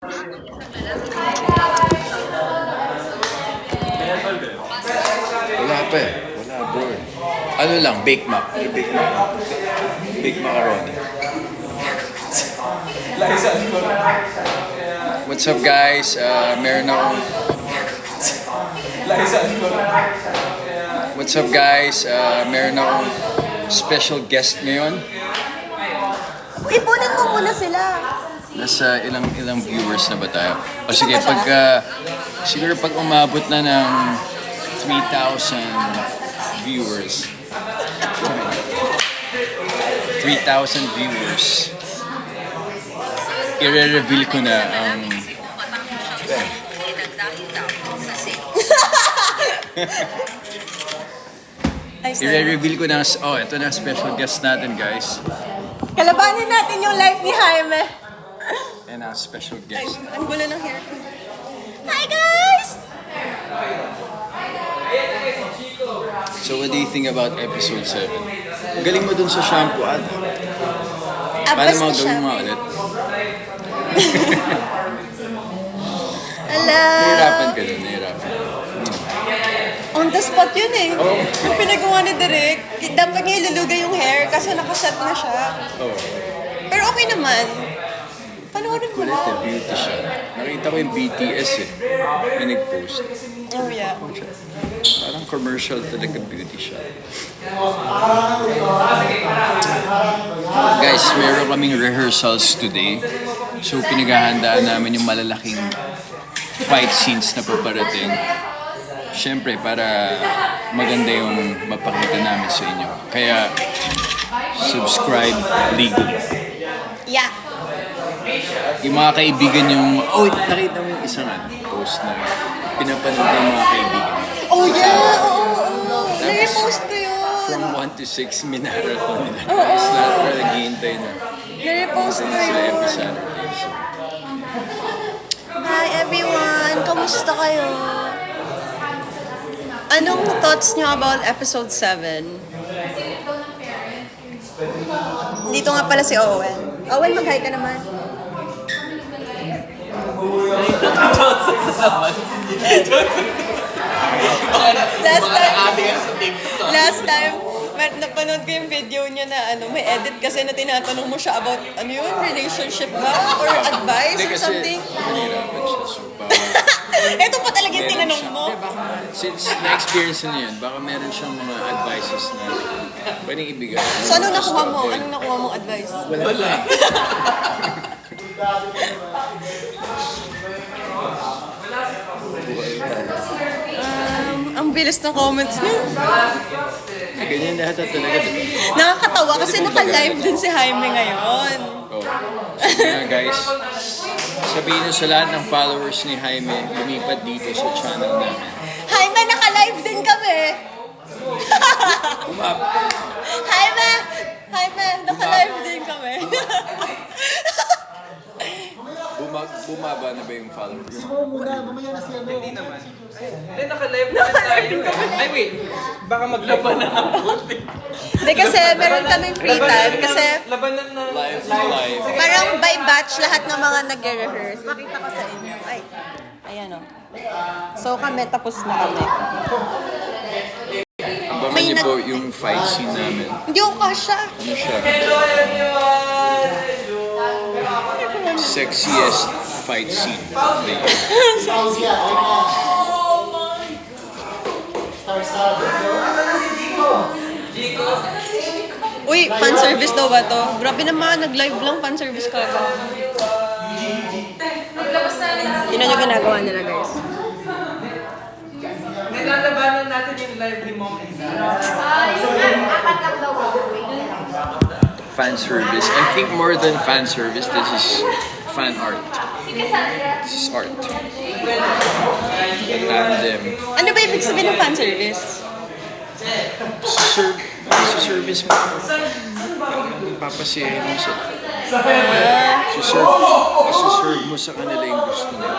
Wala pa eh. Wala bro eh. Ano lang, Bake Mac. Bake Mac. Bake Macaroni. What's up guys? Meron akong... What's up guys? Meron akong special guest ngayon. Ipunin mo muna sila. Nasa ilang viewers na ba tayo? O sige, siguro pag umabot na ng 3,000 viewers. 3,000 viewers. I-reveal ko na ang... I-reveal ko na... Oh, ito na special guest natin guys. Kalabanin natin yung life ni Jaime. And our special Ay, guest. ang gulo ng hair ko. Hi guys! So what do you think about episode 7? Galing mo dun sa shampoo, Ad. Paano mo gawin mo ulit? Ala. Nahirapan ka dun, nahirapan. On the spot yun eh. Oh. Yung pinagawa ni Derek, dapat niya ilulugay yung hair kasi nakaset na siya. Oh, Pero okay naman. Panoorin mo kulit na. eh, beauty siya. Nakita ko yung BTS eh. May nag-post. Oh yeah. Parang commercial talaga beauty siya. Guys, meron kaming rehearsals today. So pinaghahandaan namin yung malalaking fight scenes na paparating. Siyempre, para maganda yung mapakita namin sa inyo. Kaya, subscribe legally. Yeah. Yung mga kaibigan yung... Oh, nakita mo yung isang post na pinapanood ng mga kaibigan. Oh yeah! Oo. Nare-post ko yun. From 1 to 6, minarathon nila. Tapos lahat na naghihintay na Nare-post ko sa yun. episode. So, Hi everyone! Kamusta kayo? Anong thoughts niyo about episode 7? Dito nga pala si Owen. Owen, mag-hi ka naman. Last time, napanood ko yung video niya na may edit kasi na tinatanong mo siya about relationship ba? Or advice Hindi or kasi something? nahirapan siya. So, Ito pa talaga yung tinanong mo. since na-experience na yun, baka meron siyang mga advices na pwedeng ibigay. So anong nakuha mo? Anong nakuha mong advice? Wala. Ang bilis ng comments niyo. Ganyan lahat at talaga. Nakakatawa kasi naka-live din si Jaime ngayon. Oh. So nga guys, sabihin nyo sa lahat ng followers ni Jaime, lumipat dito sa channel namin. Jaime, naka-live din kami. Jaime, naka-live din kami. Bumaba na ba yung followers? Hindi naman. Ay, naka-live na tayo. Ay, wait. Baka maglaban na ako. Hindi kasi meron kaming free time kasi Labanan na. Live to live. parang by batch lahat ng mga nagre-rehearse. Makita ko sa inyo. Ay, ayan o. So kami, tapos na kami. Abangan niyo po yung fight scene namin. Hindi ko kasha. Ano siya? Sexiest fight scene of the year. Uy, fan service daw ba to? Grabe naman, nag-live lang, fan service ka ba? Tingnan nyo ginagawa nila, guys. Nilalabanan natin yung live ni Mom and Dad. Fan service. I think more than fan service, this is fan art. This is art. And Ano ba ibig sabihin ng fan service? service mo. Papasiyahin mo sa... Serve mo sa kanila yung gusto nila.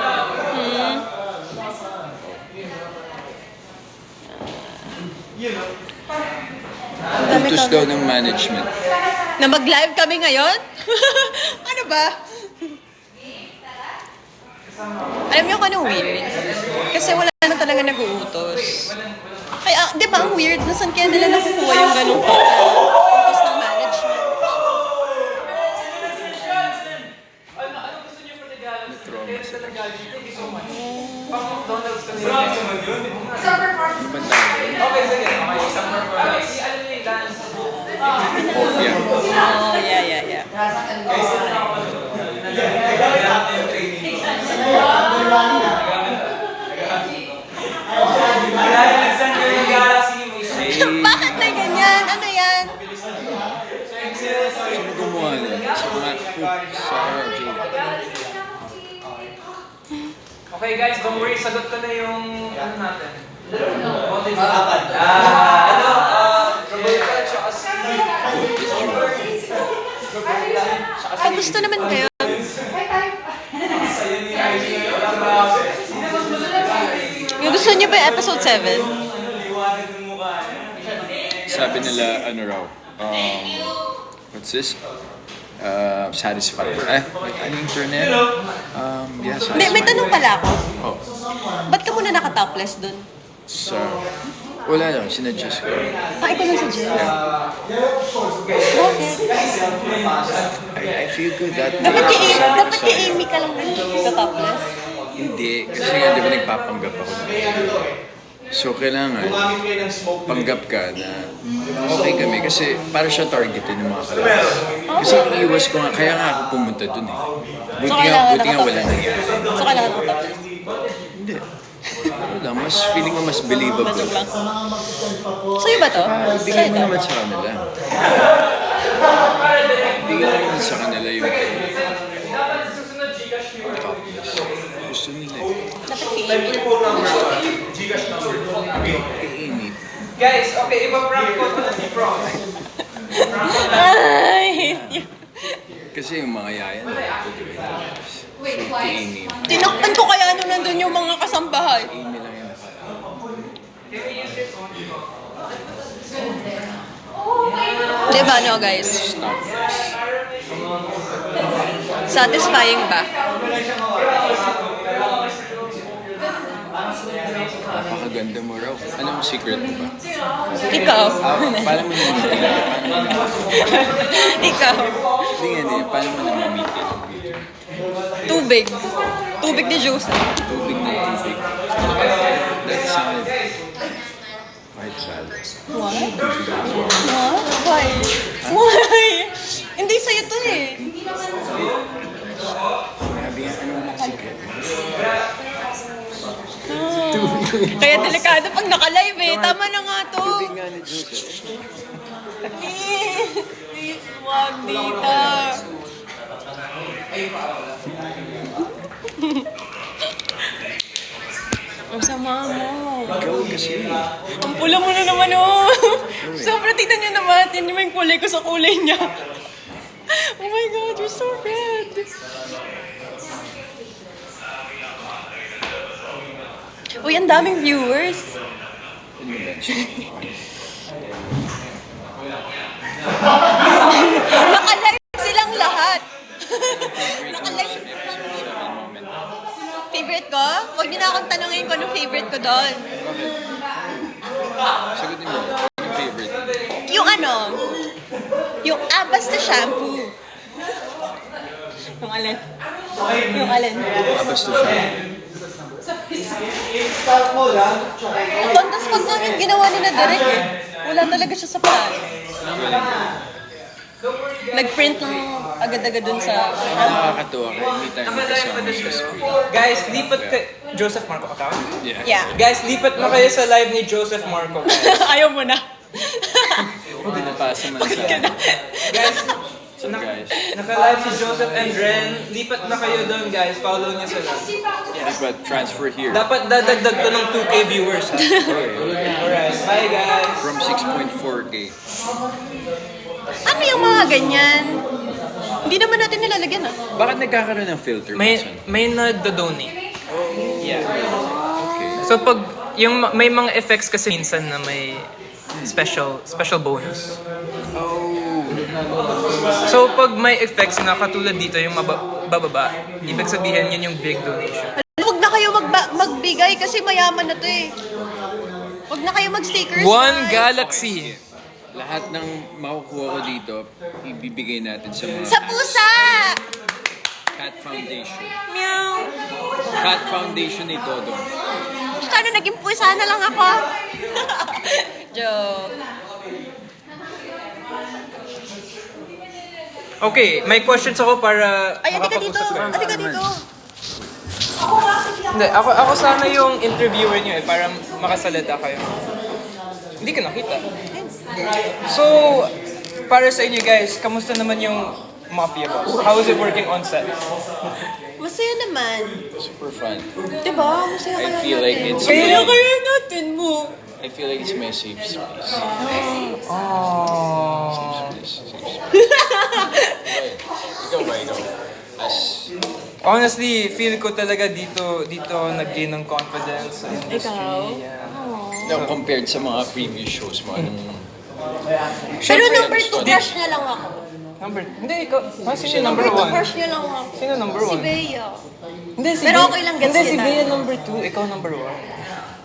Utos daw ng management. Na mag-live kami ngayon? Ano ba? Alam niyo kung anong weird? Kasi wala naman talaga nag-uutos. Kaya, di ba, ang weird, nasan kaya nila nakukuha yung ganung utos ng management? Na-trauma sila. Okay, sige. Okay, isang performance. Alam niyo yung dance. Opia. Oh, yeah. Bakit na ganyan? Ano yan? Sino gumawa nun? Sa mga Sarah J. Okay guys, don't worry, sagot ko na yung ano natin. Roberta, tsaka si... Kamusta naman kayo? Yung gusto niyo ba yung episode 7? Sabi nila, ano raw, what's this? Satisfied. Ano yung term na yan? Yeah, satisfied. May tanong pala ako. Oh, Ba't ka muna naka-topless dun? so, wala lang, sinuggest ko. Ikaw lang sa gym. Bakit? I feel good that Dapat sabi ko kay sa'yo. Amy ka lang naka-topless. Hindi, kasi nga di ba nagpapanggap ako na. So, kailangan panggap ka na okay kami kasi para siya targetin ng mga kalaban. Kasi iiwas ko nga, kaya nga ako pumunta dun eh. Buti nga wala nangyari. So, kailangan naka-topless. Hindi. Ano lang, mas feeling ko mas believable. Masok lang. Sa'yo ba to? Bigay Sa'yo mo to? naman sa kanila. Bigay mo naman sa kanila yung gusto nila eh. Dapat kay Amy. Kay Amy. Guys, okay, iba-prank ko ito na si Pro. I hate you. Kasi yung mga yaya na so, kay Amy. Tinakpan ko kaya nung nandun yung mga kasambahay. Amy lang yun. Diba no guys? Stop this. Satisfying ba? Napakaganda mo raw. Anong secret mo ba? Ikaw. Paano mo namimitin? Ikaw. Hindi. Paano mo namimitin? Tubig. Tubig ni Joseph. Tubig na tubig. That sounded quite bad. What? What? Why? Why? Hindi sa'yo to eh. Sabi nga, anong secret? Kaya delikado pag naka-live eh. Tama na nga to. Tubig nga ni Joseph. Please, wag dito. Ang sama mo. Ikaw kasi. Ang pula mo na naman oh. Sobrang tignan niyo naman. Yan yung kulay ko sa kulay niya. Oh my God, you're so red. Uy, ang daming viewers. Ano mo mention? Naka-live silang lahat. Naka-live. Episode 7 moment. Favorite ko? Huwag niyo na akong tanungin kung anong favorite ko doon. Sagutin mo. Anong favorite? Yung ano? Yung basta shampoo. Yung alin? Yung alin? Basta siya. Tapos pag namin ginawa ni na direct eh. Wala talaga siya sa plan. Nag-print ng agad-agad dun sa... Nakakatuwa ka. Hindi tayo magkasama sa screen. Guys, lipat kayo. Joseph Marco, akawin? Yeah. Guys, lipat na kayo sa live ni Joseph Marco. Ayaw mo na. Hindi napasa man sa... Guys, So guys, naka-live si Joseph and Ren. Lipat na kayo doon, guys. Follow niyo sila. but transfer here. Dapat dadagdag to ng 2K viewers. Ha? Alright, bye guys. From 6.4K. Ano yung mga ganyan? Hindi naman natin nilalagyan ah. Bakit nagkakaroon ng filter? May minsan? nagdo-donate. Yeah. Okay. So pag yung may mga effects kasi minsan na may special bonus. Oh. So pag may effects na katulad dito yung bababa, ibig sabihin yun yung big donation. Huwag na kayo magbigay kasi mayaman na to eh. Wag na kayo mag-stickers. One guys. Galaxy. Lahat ng makukuha ko dito, ibibigay natin sa mga Sa pusa! Cat Foundation. Meow! Cat Foundation ni Dodong. Sana naging pusa na lang ako. Joke. Okay, may questions ako para Ay, ati ka dito. makapag-usap kayo. Ati ka dito. Hindi, ako sana yung interviewer niyo para makasalita kayo. Hindi ka nakita. So, para sa inyo guys, kamusta naman yung Mafia Boss? How is it working on set? Masaya naman. Super fun. Diba? Masaya I kaya feel like natin. it's Masaya me. kaya natin mo. I feel like it's my safe space. Oh. Safe space. Ikaw ba, ikaw? As Honestly, feel ko talaga dito nag-gain ng confidence sa industry. Ikaw? Yeah. no, compared sa mga previous shows mo, anong Pero Siyempre, number 2 crush niya lang ako. Hindi, ikaw. Sino yung number Number 2 one? crush niya lang ako. Sino number Si one? Bea. Hindi, si Pero Bea- okay lang, gets Hindi, si kita. Bea number 2, ikaw number 1.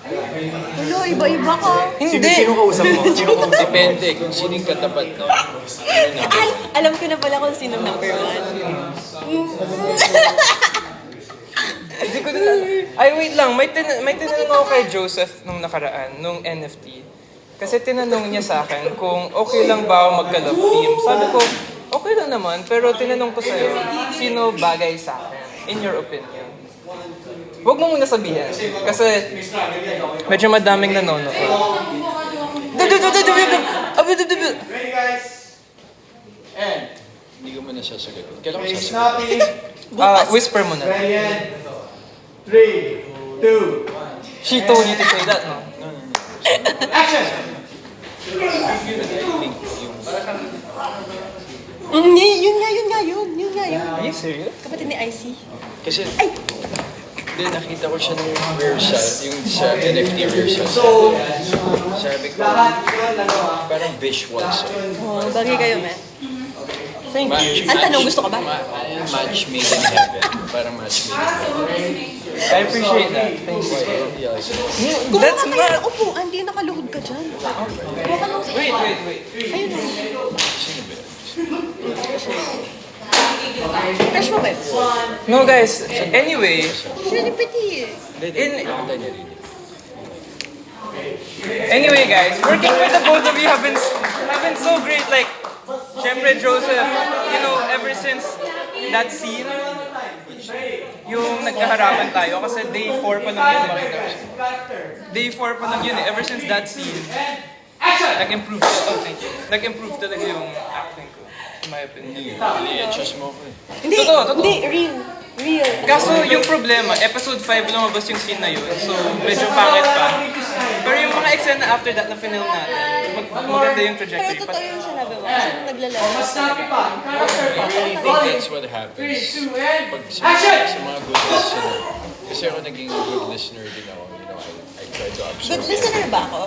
Hello, iba-iba ka. Hindi! kausap mo? depende kung sino yung katapat ko. Ay, alam ko na pala kung sino number 1. Hindi ko na... Ay, wait lang. May tinanong ako kay Joseph nung nakaraan, nung NFT. Kasi tinanong niya sa akin kung okay lang ba ako magka-love team. Sabi ko, okay lang naman. Pero tinanong ko sa'yo, sino bagay sa akin? In your opinion. Huwag mo muna sabihin. Kasi medyo madaming nanonood. Hindi ko mo nasasagot. Kailan ko sasagot? Whisper mo na. 3, 2, She told you to say that, no? action! I think yung Yun nga yun. Are you serious? Kapatid ni IC. kasi hindi, nakita ko siya nung rehearsal, yung sa NFT rehearsal. Sabi ko, parang visuals. Oh, bagay kayo, man. Thank you. Ang tanong, gusto ka ba? Match made in heaven. Parang match made in heaven. I appreciate that. Thank you. Yeah, like, Kung That's ka kayo not... ng upuan, di nakaluhod ka dyan. Kuha ka ng... Wait. Ayun o. sino ba? Crush mo ba? No, guys. Anyway, Siya ni Petit eh. Anyway, guys, working with the both of you have been so great. Like, syempre, Joseph, you know, ever since that scene, yung nagkaharapan tayo, kasi day 4 pa lang yun. Day 4 pa lang yun eh. Ever since that scene, nag-improve talaga yung acting ko, in my opinion. I-adjust mo ko eh. Hindi, Totoo. hindi, real. Kaso yung problema, episode 5 lumabas yung scene na yun, so medyo pangit pa. Pero yung mga eksena after that na final natin, maganda yung Pero trajectory. totoo yung sinabi mo. Kasi naglalaro talaga. I really think that's what happens pag sa mga good listener. Kasi ako naging good listener din ako. You know, I try to absorb. Good listener ba ako?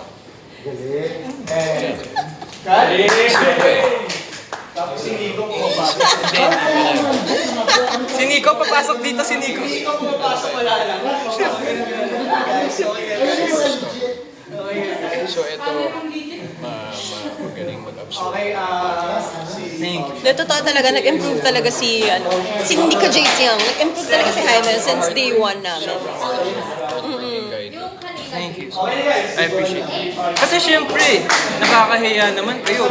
Tapos hindi ko bumaba. Si Nico, papasok dito si Nico. Papasok wala lang. So ito, magaling mag-absorb. Okay, Thank you. Na totoo talaga, nag-improve talaga si Nika J. Siang. Nag-improve talaga si Jaime since day 1 namin. Thank you. I appreciate it. Kasi syempre, nakakahiya naman kayo.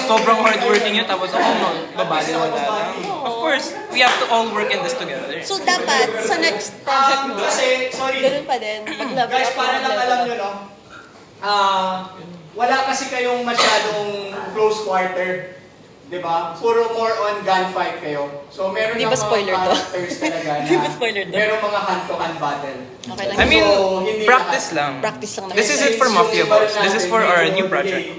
Sobrang hardworking yun, tapos ako babali wala lang. Of course, we have to all work in this together. So dapat, sa next project mo, Kasi, sorry. ganun pa din. Pag-love Guys, up, para lang mag-level alam up. nyo, no? Wala kasi kayong masyadong close quarter. Diba? Puro more on gunfight kayo. So, meron Di ba ng spoiler mga to? characters talaga na Di ba spoiler to? meron mga hand-to-hand battle. Okay lang. I mean, So, hindi practice lang. Practice lang naman. This is it for Mafia Boss. This is for our new project.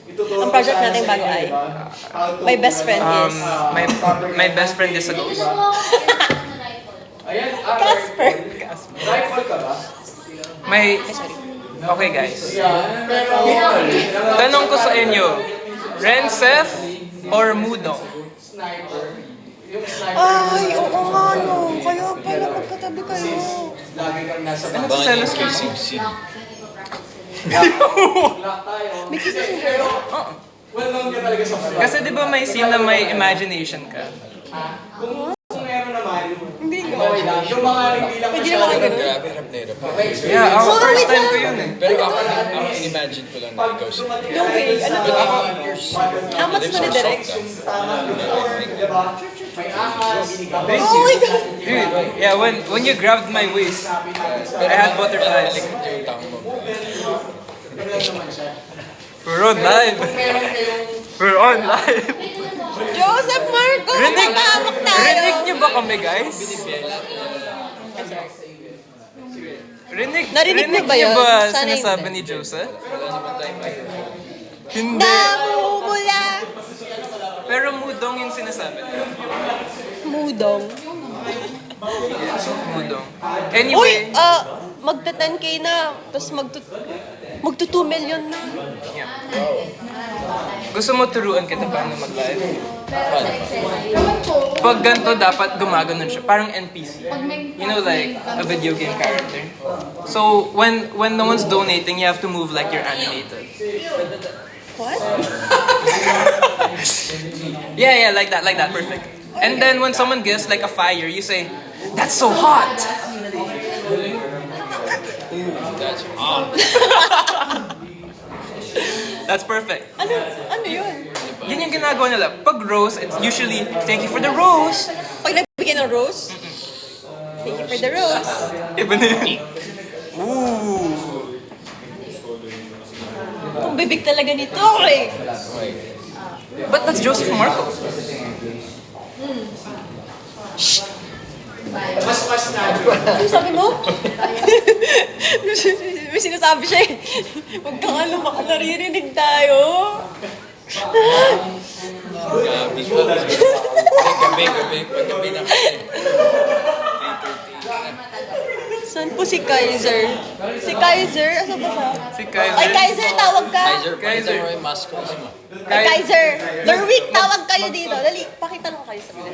Ituturo Ang project ko sana natin sa bago inyo, ay, diba? How to my best friend is... My best friend is a ghost. Ayan, Casper. rifle ka ba? May... Okay guys. Tanong ko sa inyo, Rencef or Mudo? Sniper. Yung sniper. Ay, oo nga no. Kaya pala magkatabi kayo. talagang nasa Ano bangka. to selos ka? Kissing scene. Lock tayo. May kisses yung Pero, well known ka talaga sa bangka. Kasi di ba may scene na may imagination ka? Kung meron naman, Hindi ko. okay lang. Yung mga hindi lang Pwede naman masyado. ganun. Grabe, hirap na hirap. Yeah, ako Oh, first wait time lang. ko yun eh. Pero ako in-imagine ko lang na ikaw si... No way. Ano to? How much mo ni Direk? May ahas, Oh my God! Dude, yeah, when you grabbed my waist, I had butterflies. Yung tao mo. We're on live. We're on live. Joseph Marco! Magpapahamak tayo! Rinig niyo ba kami, guys? Narinig niyo ba yun? Sana sinasabi hindi. ni Joseph? Hindi. Namumula! Pero mudong yung sinasabi niya. Mudong. Mudong. Uy! Anyway, Magta 10K na. Tapos magto 2 million na. gusto mo turuan kita paano mag-live? Pag ganito, dapat gumaganon siya. Parang NPC. You know, like a video game character. So, when no one's donating, you have to move like you're animated. What? Yeah, like that, perfect. And then when someone gives like a fire, you say, "That's so hot." That's hot. That's perfect. Ano yun? Yun yung ginagawa nila. Pag rose, it's usually, "Thank you for the rose." Pag nagbigay ng rose? Thank you for the rose. Iba na yun. Ooh. Kung bibig talaga nito eh. But that's Joseph Marco. mas na. Ano sabi mo? May sinasabi siya eh. Huwag kang ano, baka naririnig tayo. Gabi ko. Gabi. Paggabi na kasi. Saan po si Kaiser? Si Kaiser? Asa ba siya? Si Ay, Kaiser. Kaiser, tawag ka. Kaiser, mo yung mask mo. Ay, Kaiser. Lerwick, tawag kayo dito. Dali, pakita nung kayo sa mga.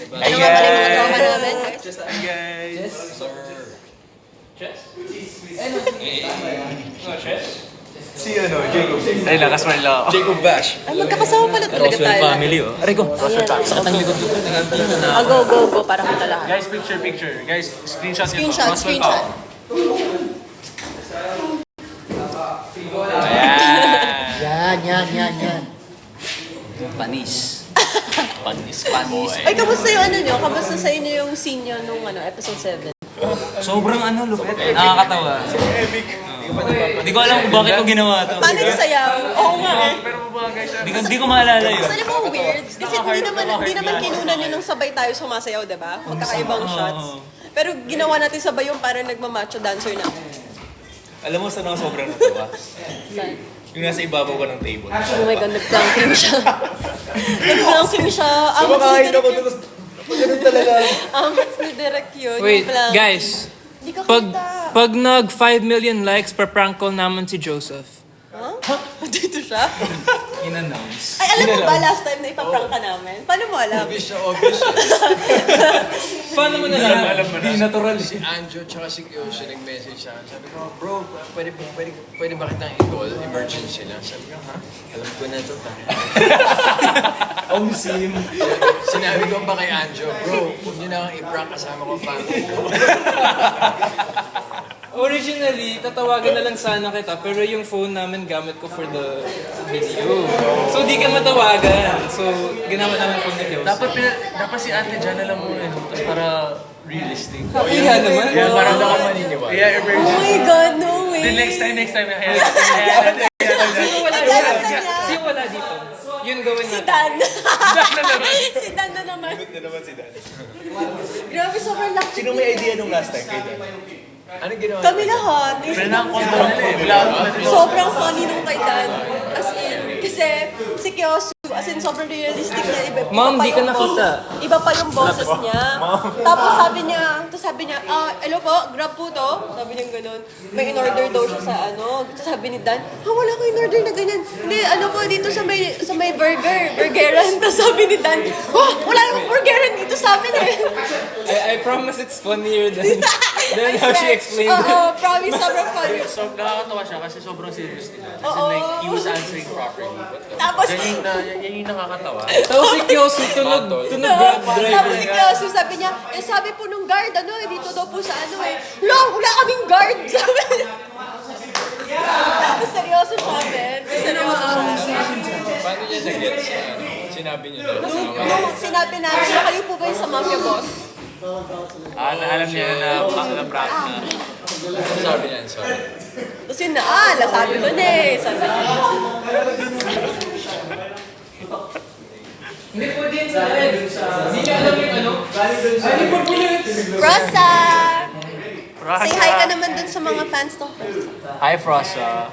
Ano nga pala yung mga tropa namin, guys? Guys. Si ano, Jacob. Ay, lakas mo nila ako. Jacob Bash. Ay, magkakasama pala talaga tayo. oh. Aray ko. Sakit ang likod dito. Go, para kita lahat. Guys, picture. Guys, screenshot nyo. Screenshot. Yan. Panis. Panis. Ay, kamusta yung ano nyo? Kamusta sa inyo yung scene nyo nung episode 7? Sobrang lupit. Nakakatawa. Hindi ko alam kung bakit ko ginawa to. Paano yung sayaw? Oo nga eh. Hindi ko maalala yun. Actually mo weird. Kasi hindi naman kinunan yun nung sabay tayo sumasayaw, di ba? Magkakaibang shots. Pero ginawa natin sabay yung parang nagmamacho dancer na. Alam mo saan ako sobrang natuwa? Saan? Yung nasa ibabaw ka ng table. Oh my God, nag-planking siya. Nag-planking siya. Amats ni Direk yun. Ganun talaga. Amats ni Direk yun. Wait, yung planking. guys. Hindi ka Pag, kita. pag nag 5 million likes, pa-prank call naman si Joseph. Huh? Dito siya? In-announce. Ay, alam mo ba last time na ipaprank ka namin? Paano mo alam? Obvious. Paano mo nalaman? Hindi natural. Si Anjo tsaka si Kiyosha nag-message sa akin. Sabi ko, bro, pwede ba kitang i-call? Emergency lang. Sabi ko, ha? Alam ko na ito. Omsim. Sinabi ko ba kay Anjo, bro, huwag niyo na akong i-prank kasama ko family ko. Originally, tatawagan na lang sana kita, pero yung phone namin gamit ko for the video. So, di ka matawagan. So, ginamit namin phone ni Joseph. Dapat si ate dyan na lang muna. Tapos para realistic. Kaya naman. Kaya parang na ka maniniwala. Yeah, Oh emergency. my God, no way! The next time. Sino wala Akala dito? na niya. Sino wala dito? Yun gawin Si natin. Dan. Si Dan na naman. Ito naman si Dan. Grabe, sobrang laki. Sino may idea nung last time kay Dan? Ano ginawa? Kami lahat. Prenang call mo nila eh. Wala Sobrang funny nung kay Dan. As in, kasi si Kyosu, as in sobrang realistic niya. Iba Ma'am, pa di ka yung nakita. Iba pa yung boses niya. Tapos sabi niya, hello po, grab po to. Sabi niya ganun. May in-order daw siya sa ano. Sabi ni Dan, wala ko in-order na ganyan. Hindi, ano po, dito sa may burgeran. Tapos sabi ni Dan, wala akong burgeran dito sa amin eh. I promise it's funnier than... Then how she explained it. Oo, promise, sobrang funny. So, nakakatawa siya kasi sobrang serious nila. As in, Oo. like, he was answering properly. Tapos, Yan yung nakakatawa. Tapos si Kyosu, tunog grab driver. tapos si Kyosu, sabi niya, sabi po nung guard, dito daw po sa wala kaming guard, sabi niya. Tapos seryoso siya, Ben. Seryoso siya. Paano niya nag-gets na sinabi niya doon? Nung sinabi namin, kayo po ba yung sa mafia boss? Alam niya na prank na. Ano sabi niya? Sorry. Tapos yun na, sabi ko na eh. Sabi niya. Rosa! Say hi ka naman dun sa mga fans ng Rosa. Hi, Frossa.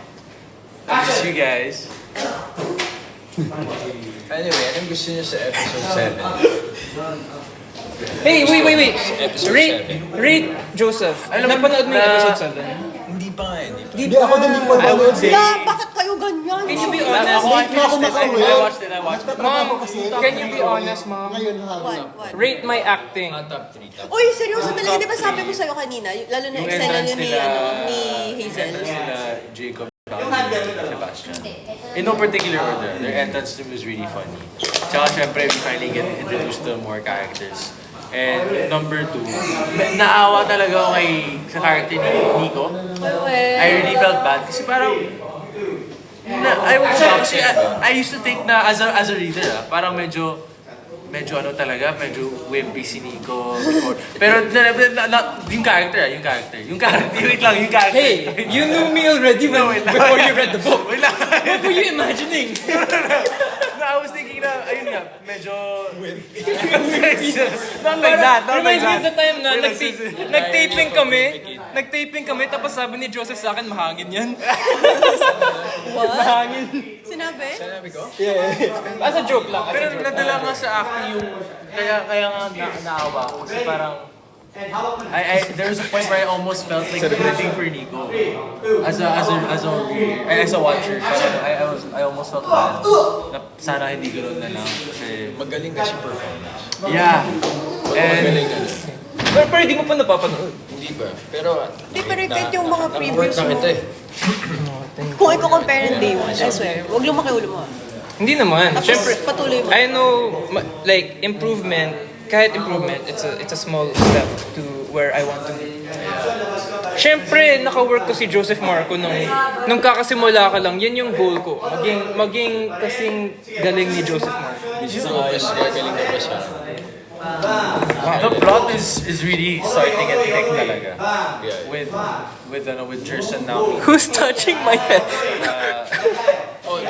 I miss you guys. Anyway, anong gusto niyo sa episode 7? Hey, wait. Episode Rate Joseph. Napanood mo yung episode 7? Hindi pa nga, hindi pa. Hindi ako din yung panonood. Bakit kayo ganyan? Can you be honest? I watched it. Mom, can you be honest, Mom? Ngayon, hapon. What? Rate my acting. Top 3. Uy, seryoso talaga. Di ba sabi ko sa'yo kanina, lalo na Yung eksena entrance yun ni, nila- ni Hazel. Sila Jacob, Sebastian. In no particular order, their entrance was really funny. Tsaka syempre, we finally get introduced to more characters. And number 2, naawa talaga ako sa character ni Nico. I really felt bad kasi parang I used to think na as a reader, parang medyo talaga, medyo wimpy si Nico before. Pero yung character, wait lang, yung character. Hey, you knew me already before you read the book. Wait lang. What were you imagining? No, I was thinking na, ayun nga, medyo... Not like that, not like Reminds me of the that. time na nag-taping kami, tapos sabi ni Joseph sa akin, mahangin yan. What? Mahangin. Sinabi? Sinabi ko? As a joke lang. Pero nadala nga sa acting yung... Kaya nga naawa ako kasi parang... there was a point where I almost felt like rooting for Nico. As a watcher, parang I almost felt bad. Na sana hindi ganoon na lang. Kasi, Magaling kasi performance. yeah. Magaling And, ano. Pero hindi mo pa napapanood. Hindi ba? Pero... Hindi, pero kahit yung mga Na-work previews na mo. kita eh. Kung i-compare ng day one, I swear, huwag lumaki ulo mo. Hindi naman. Tapos Siyempre, patuloy mo. I know, like, improvement, kahit improvement, it's a small step to where I want to be. Siyempre, naka-work ko si Joseph Marco nung kakasimula ka lang, yan yung goal ko. Maging kasing galing ni Joseph Marco. Gusto ko mas gagaling na ba siya? the plot is really starting at thick talaga. Yeah. With Jerson now. Who's touching my head? Oh,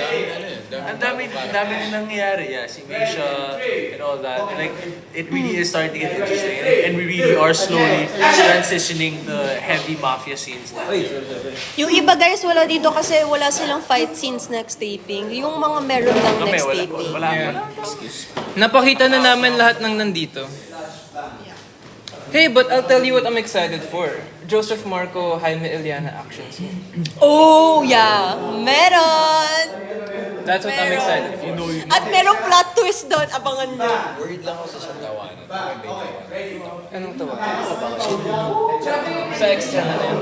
dami Ang dami din nangyayari, yeah. Si Misha and all that. Like, it really is starting to get interesting. And we really are slowly transitioning the heavy mafia scenes now. Yung iba guys, wala dito kasi wala silang fight scenes next taping. Yung mga meron lang Kami, next wala. taping. Napakita na namin lahat ng nandito. Hey, but I'll tell you what I'm excited for. Joseph Marco, Jaime Eliana action scene. Oh, yeah. Meron! That's what I'm excited for. At merong plot twist doon. Abangan nyo. Worried lang ako sa isang tawanan. Anong tawa? Sa extra na yan.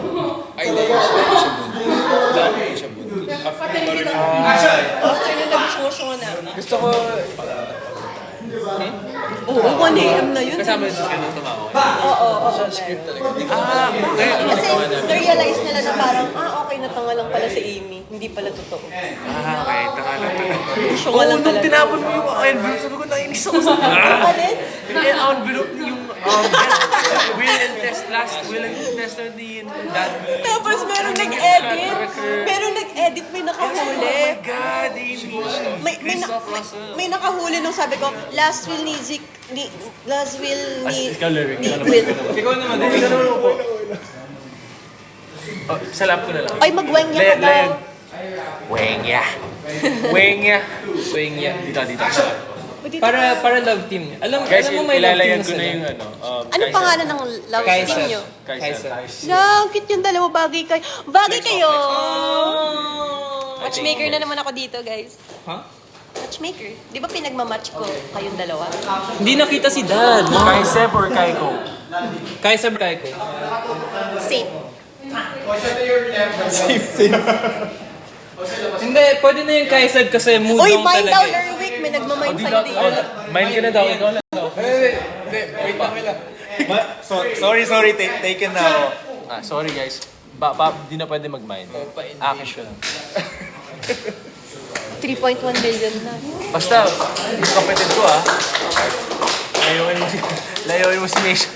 Ay, hindi. Siya buntis. Siya buntis. After nyo nag-show na. Gusto ko... Oo, 1 AM na yun. Kasama yung susunod tumawa. Oo. Sa script talaga. Hindi ko Kasi na-realize nila na parang, okay, natanga lang pala si Amy. Hindi pala totoo. Okay, tanga lang talaga. Show nga lang Nung talaga. tinapon mo yung envelope, sabi ko, nainis ako sa Alin? yung envelope yung will and tester ni that. Tapos merong nag-edit. Merong nag-edit, may nakahuli. God, Amy. May nakahuli nung sabi ko, last will ni Zik, last will ni... Ikaw, lyric. Will. Ikaw naman. Oh, sa lap ko na lang. Ay, magwengya ka daw. Wengya. Wengya. Dito. Para love team niya. Alam mo may love team ilalayan na ko na sila. yung Anong pangalan ng love team nyo? Kaisa. Lang, cute yung dalawa, bagay kayo. Bagay kayo! Watchmaker na naman ako dito, guys. Huh? matchmaker. Di ba pinagmamatch ko kayong dalawa? Hindi nakita si Dad. Kay Sep or kay Ko? Kay Seb, kay ko. Same. Hindi, pwede na yung kay Seb kasi mood Uy, lang mind talaga daw, eh. Erwick. May nagmamind sa'yo dito. Mind ka na daw, ikaw na daw. Sorry, taken na ako. Sorry guys. Di na pwede mag-mind. Action. 3.1 billion na. Basta, yung kapatid ko layuin mo si Nation.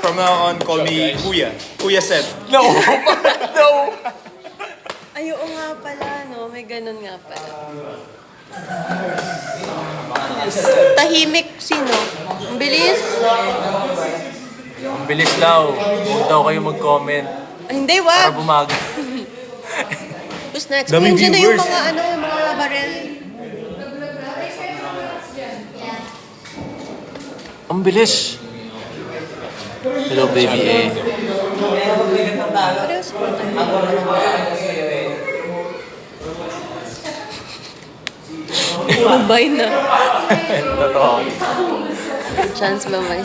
From now on, call me Kuya. Kuya Seb. No! No! Ay, oo nga pala, no? May ganun nga pala. Tahimik sino? Ang bilis? Ang bilis daw. Huwag daw kayo mag-comment Ay, hindi, para wag. bumago. Who's next? Daming Yun na yung viewers. yung mga barel. Ang bilis. Hello, baby A. Parehas po tayo. Mabay na. Totoo. Chance ba may?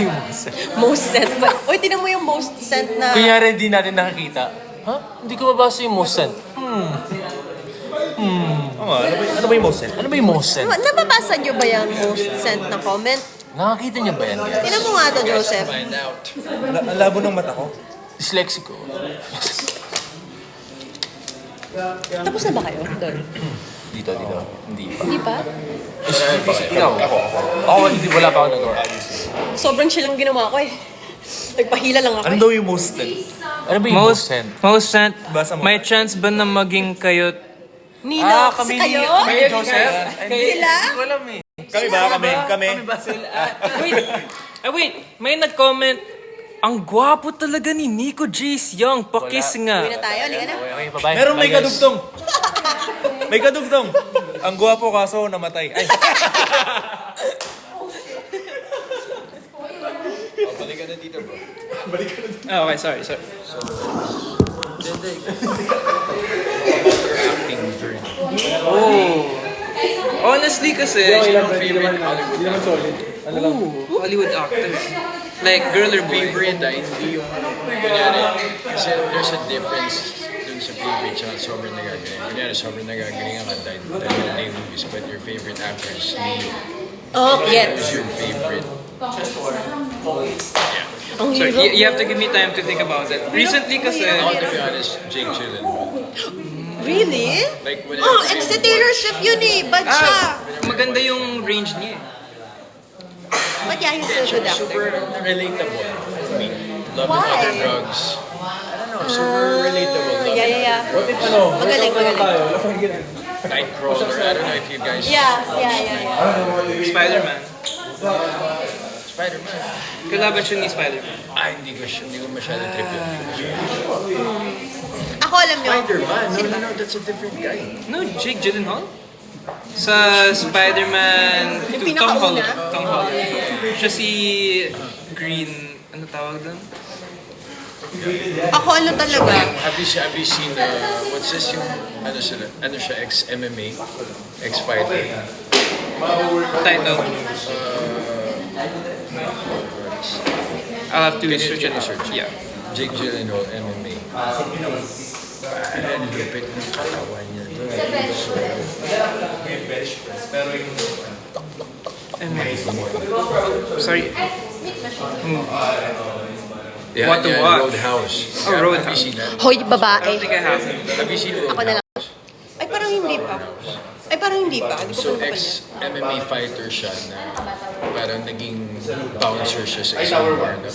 Most sent ba? Uy, tinan mo yung most sent na... Kunyari, hindi natin nakakita. Ha? Hindi ko mabasa yung most sent. Ano ba yung most sent? Ano ba yung most sent? Nababasa niyo ba yung most sent na comment? Nakakita niyo ba yan, guys? Tinan mo nga to, Joseph. Find out. Ang labo ng mata ko. Dyslexico. Tapos na ba kayo doon? Dito. Hindi pa. Hindi pa? Ikaw. Ako, hindi, wala pa ako nagawa. Sobrang chill ang ginawa ko eh. Nagpahila lang ako Ano eh. daw yung most sent? Ano ba yung most sent? Most sent, Basa mo. may chance ba na maging kayo? Nino, kasi kayo? Kami, Joseph? Sila? Hindi ko alam eh. Kami ba? Kami. Wait, may nag-comment, ang gwapo talaga ni Nico Jace Young, pakis nga. Uwi na tayo, halika na. Okay, bye-bye. Meron may Bye, guys. kadugtong. May kadugtong. Ang gwapo kaso namatay. Ay, Balik ka na dito, bro. Oh, okay, sorry. Acting journey. Honestly kasi, Favorite Hollywood Hollywood actor. Like, girl or boy? favorite hindi yung kunyari, kasi there's a difference dun sa favorite tsaka sobrang nagagaling. Kunyari, sobrang nagagaling ka dahil yung movies, but your favorite actor is Leo. Oh, Who's yes. your favorite? Ang Sorry, hirap. you have to give me time to think about it. Recently kasi, Ako, to be honest, Jake Gyllenhaal. Really? Like, whenever Oh, ex si Taylor Swift yun eh. Bad siya. maganda yung range niya eh. But yeah, he's a good actor. super relatable for me. Love Why? and Other Drugs. I don't know, super relatable. Love Yeah. Magaling. Nightcrawler, I don't know if you guys... Yeah. Spider-Man. Spider-Man. Kalaban siya ni Spider-Man. Hindi ko masyado trip yun. Ako alam nyo. Spider-Man? No, that's a different guy. No, Jake Gyllenhaal? Sa Spider-Man Yung 2, Tom Holland. pinakauna? Tom Holland. Siya si Green, ano tawag doon? Ako ano talaga. Have you seen, what's this yung, ano siya, ex-MMA, ex-fighter? Title. I'll have to Can you search it. search? Yeah. Jake Gyllenhaal, MMA. Ang lupit ng katawan niya. Sorry. Yeah, What to watch? Roadhouse. Oh, Have Roadhouse. you seen that? Hoy, I don't babae. think I have. Have you seen Ako na Roadhouse? lang. Ay, parang hindi pa. Hindi ko So, pa napapanood. ex-MMA fighter siya na parang naging bouncer siya sa isang bar na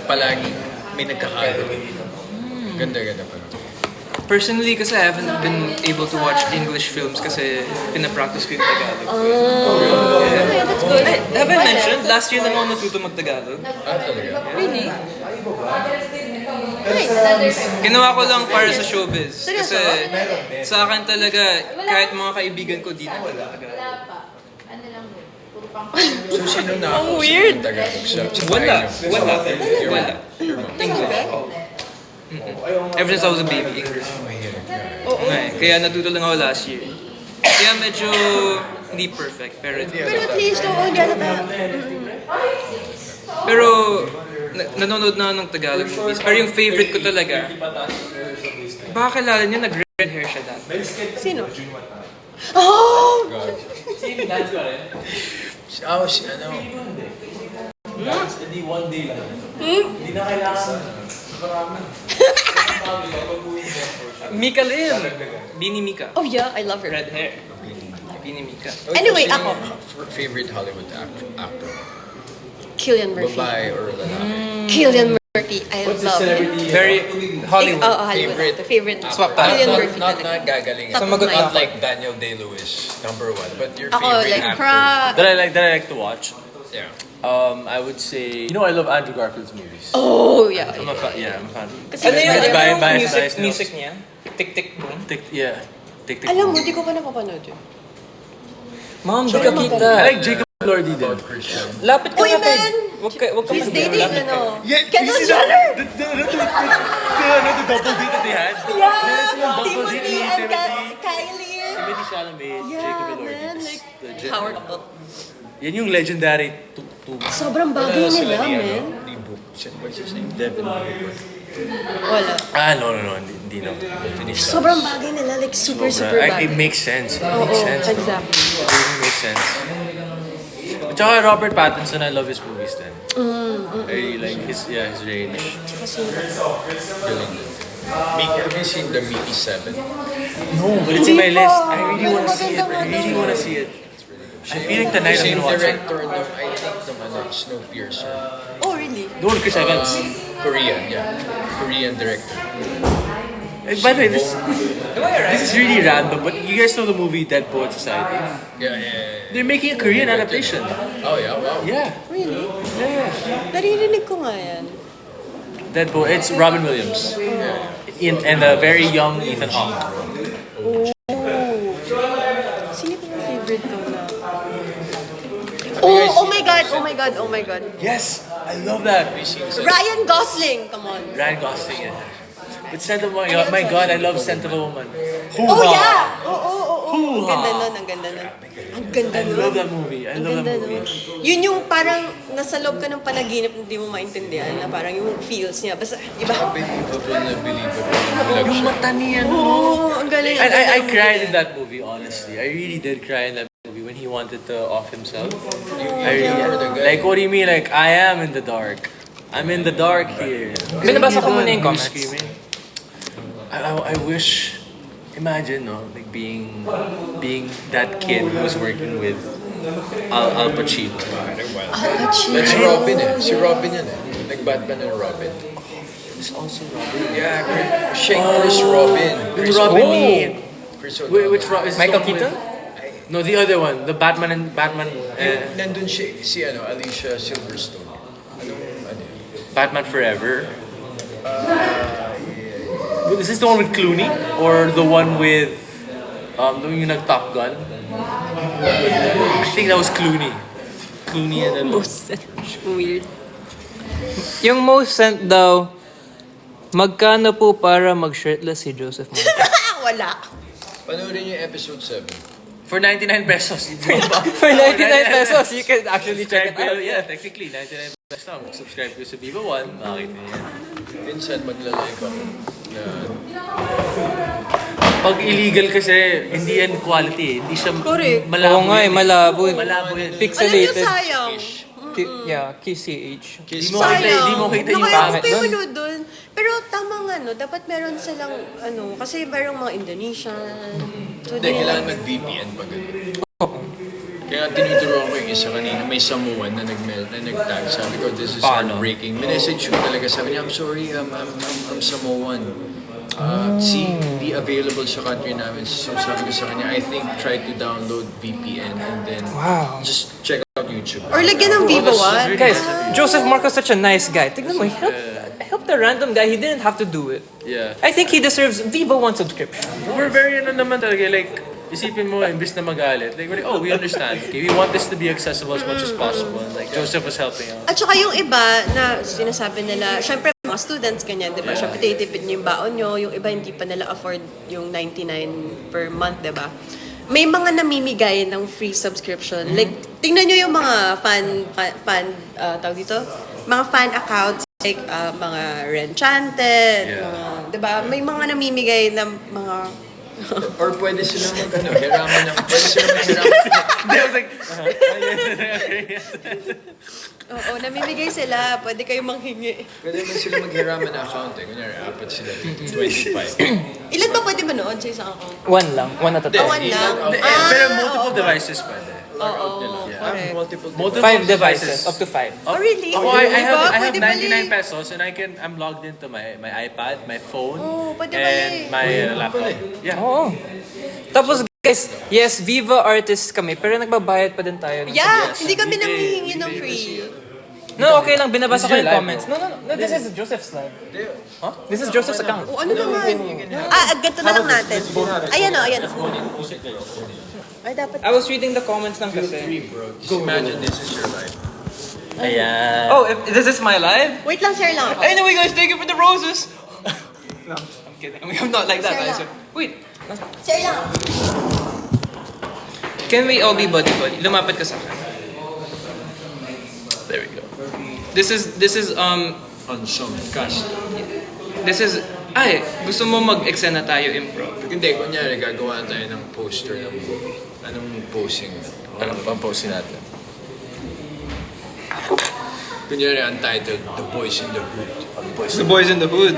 palaging may nagkakagulo. Ganda pa. Personally, kasi I haven't been able to watch English films kasi pinapractice ko yung Tagalog. Okay, that's good. Have I mentioned? Last year lang ako natuto mag-Tagalog. Talaga? Really? Nice. Ginawa ko lang para sa showbiz. Seryoso? Kasi sa akin talaga, kahit mga kaibigan ko di na talaga. So, sino na ako weird. sa Tagalog? Wala. Your Wala. mom. English. Ever since I was a baby, English. Mahirap na. Okay. Kaya natuto lang ako last year. Kaya medyo Hindi perfect, pero Pero at least, oo, hindi halata. pero nanonood na ako ng Tagalog movies. Pero yung favorite ko talaga, baka kilala niyo, nag-red hair siya dati. Sino? Oh! Si ano? Hindi one day lang. Hindi na kailangan. Mika Lim! Bini Mika. Oh yeah, I love her. Red hair. Bini Mika. Anyway, Sino ako. yung favorite Hollywood actor? Cillian Murphy. Babae or lalaki? Cillian Murphy, I love him. Very Hollywood. Oh, Hollywood. Favorite. Swap tayo. Cillian Not Murphy not talaga. gagaling. Sumagot Not ako. like Daniel Day-Lewis, number 1. But your Ako, favorite like, actor? That I like to watch. Yeah. I would say, you know, I love Andrew Garfield's movies. Oh, yeah. I'm a fan. Yeah, I'm a fan. Kasi Ano yun? mas Ano maganda. yung bias. music niya? Tik-tik boom. Yeah. Tick, tick, Alam mo, boom. di ko pa napapanood yun. Ma'am, di ka kita. I like Jacob Lordy din. Christian. Lapit ka Uy, na kay... man! Wag ka He's mag- dating, lapit ka. ano? Yeah, Kendall Jenner! The double date that they had? Yeah! Double Timothy date and Timothy. Kylie. Timothy Chalamet, Jacob Yeah, Elordi. man. Like, Legit. power couple. Yan yung legendary Sobrang bagay nila, Ni, man. ni Book. What's his name? Devin Booker. Wala. No. Hindi na. Finish that. Sobrang bagay nila. Like, super bagay. It makes sense. It Oo, makes sense. exactly. It really makes sense. At saka Robert Pattinson, I love his movies then. I really like his range. Galing din. Have you seen the Mickey 7? No, but it's in my list. I really want to see it. I really want to see it. I feel like tonight I'm Same gonna watch it. director ng, I think, ng Snowpiercer. Oh, really? Doon, Chris Evans. Korean, yeah. Korean director. By the way, this is really random, but you guys know the movie Dead Poet Society? Yeah. They're making a Korean adaptation. Oh, yeah, wow. Yeah. Really? Yeah. Naririnig ko nga yan. Dead Poet. It's Robin Williams. And a very young Ethan Hawke. Oh. Sino ko yung favorite ko na? Oh my God, oh my God, oh my God. Yes, I love that. Ryan Gosling, come on. Ryan Gosling. Yeah. But Scent of my God, I love Scent of a Woman. Oh yeah! Ang ganda nun, ang ganda nun. Ang ganda I nun. love that movie. I Ang love ganda that movie. nun. Yun yung parang nasa loob ka ng panaginip hindi mo maintindihan na parang yung feels niya. Basta iba. Believable na believable. Yung mata niya, no? Oo, ang galing. ang And ganda I ng cried movie in that movie, honestly. I really did cry in that movie when he wanted to off himself. For the guy. Like, what do you mean? Like, I am in the dark. I'm in the dark here. Binabasa ko muna yung He was comments. screaming. I wish, imagine, no, like being that kid who was working with Al Pacino. That's Robin eh. Si Robin yan eh. Nag-Batman and Robin. It's also Robin. Yeah, Chris Robin. Chris Robin ni... Chris O'Donnell. Which Robin? Michael Keaton? No, the other one. The Batman and Batman... Nandun si Alicia Silverstone. Ano yun? Batman Forever. Is this the one with Clooney? Or the one with... yung nag-Top Gun? I think that was Clooney. Clooney and then... Weird. Yung most sent daw, magkano po para mag-shirtless si Joseph Martin? Wala. Panoorin niyo yung episode 7. For 99 pesos. For 99 pesos, you can actually check Subscribe it out. ko, yeah, technically, 99 pesos lang. Subscribe ko sa Viva One, makakita niyo yan. Minsan magla-live ako na Pag illegal kasi, hindi yan quality eh. Hindi siya Correct. malabo. Oo nga eh, yan malabo. Malabo yan. Alam niyo, Pixelated. sayang. Yeah, KCH. Di mo kita, di mo kita yung Nakaya pangit ko kayo doon. manood doon. Pero tama nga, no? Dapat meron silang, kasi merong mga Indonesian. So, hindi, kailangan mag-VPN pag gano'n. Kaya tinuturuan ko yung isa kanina, may Samoan na nag-tag. Sabi ko, this is heartbreaking. Minessage ko talaga, sabi niya, I'm sorry, I'm Samoan. See, hindi available sa country namin. So sabi ko sa kanya, I think try to download VPN and then just check out YouTube. Or lagyan ng Vivo One. Guys, Joseph Marco's such a nice guy. Tignan mo, he helped a random guy. He didn't have to do it. Yeah. I think he deserves Vivo One subscription. We're very naman talaga, like, isipin mo, imbis na magalit, like, we're like, oh, we understand. Okay, we want this to be accessible as much as possible. Like, Joseph was helping out. At saka yung iba na sinasabi nila, syempre mga students ganyan, di ba? Syempre tinitipid niyo yung baon nyo, yung iba hindi pa nila afford yung 99 per month, di ba? may mga namimigay ng free subscription. Like, tingnan nyo yung mga tawag dito? Mga fan accounts, like, mga Renchanted, diba? May mga namimigay ng mga... Or pwede silang hiraman ng... Pwede silang maghiraman. Oo, namimigay sila. Pwede kayong manghingi. Pwede naman sila maghiraman ng account eh. Kunyari, 4 sila. 25. Ilan ba pwede manood sa isang account? One lang. One at a time. One lang. Pero multiple devices pwede. Oo, correct. Multiple 5 devices. Up to 5. Oh, really? Ako, I Diba? have Pwede pala 99 eh. pesos and I'm logged into my iPad, my phone, Oh, pwede and pala my laptop. Yeah. Oo. Tapos guys, yes, Viva artists kami, pero nagbabayad pa din tayo. Yeah, hindi kami nanghihingi ng free. No, okay lang, binabasa ko yung comments. No, this is Joseph's live. Huh? This is Joseph's account. O ano naman? Ganito na lang natin. Ayan o, ayan o. Ay, dapat. I was reading the comments lang kasi. Just imagine this is your life. Ayan. Oh, this is my live? Wait lang, share lang ako. Anyway guys, thank you for the roses! No, I'm kidding. I mean, I'm not like that. Share guys. lang. Wait, Share lang. can we all be buddy-buddy? Lumapit ka sa akin. There we go. This is On some cast. gusto mo mag-extend na tayo improv? Hindi, kunyari, gagawa tayo ng poster ng movie. Anong posing? Anong pang-posting natin? Kunyari, untitled, The Boys in the Hood. The Boys in the Hood.